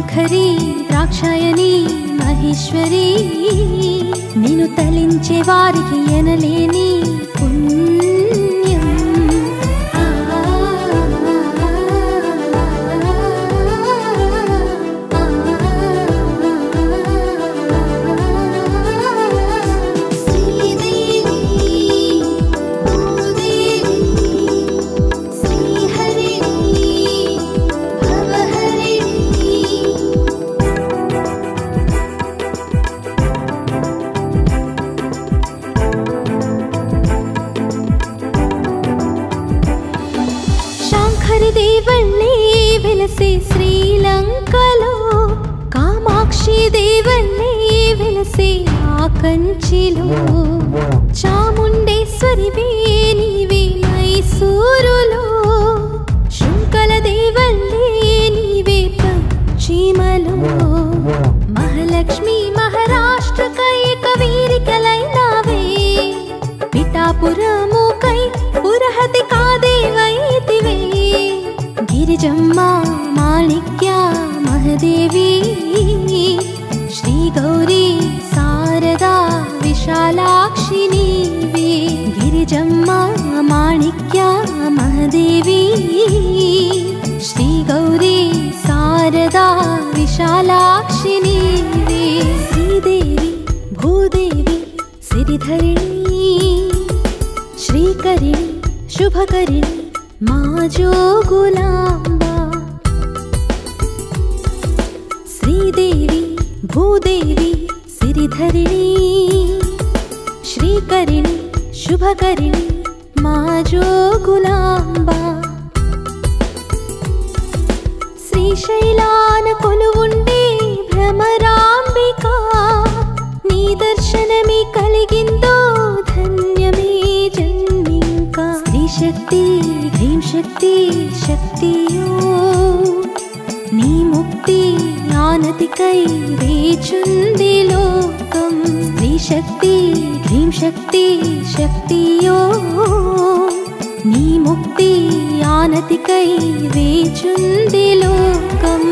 శాంఖరి ద్రాక్షాయణి మహేశ్వరి నిన్ను తలించే వారికి ఎనలేని పుణ్యం. దేవల్లే వెలసే శ్రీలంకలో కామాక్షి దేవల్లే వెలసే ఆ కంచిలో చాముండేశ్వరివే నీవే మైసూరులో శృంఖల దేవల్లే నీవే పశ్చిమలో మహాలక్ష్మి మహారాష్ట్ర కైక వీరికలైనావే పిఠాపురము కై పురహతి కాదేవైతివే గిరిజమ్మ మాణిక్య మహదేవి శ్రీ గౌరీ శారదా విశాలాక్షి నీవే గిరిజమ్మ మాణిక్య మహదేవి శ్రీ గౌరీ శారదా విశాలాక్షి నీవే శ్రీదేవి భూదేవి సిరిధరిణి శ్రీకరిణి శుభకరిణి మా జోగులాంబా శ్రీదేవి భూదేవి సిరిధరిణి శ్రీకరిణి శుభకరిణి మా జోగులాంబా శ్రీశైలాన కొలువుండే భ్రమరాంబిక నీ దర్శనమే కలిగిందో ధన్యమే జన్మింకా శ్రీ శక్తి హ్రీం శక్తి శక్తియో నీ ముక్తి ఆనతికై వేచుంది లోకం శ్రీ శక్తి హ్రీం శక్తి శక్తియో నీ ముక్తి ఆనతికై వేచుంది లోకం.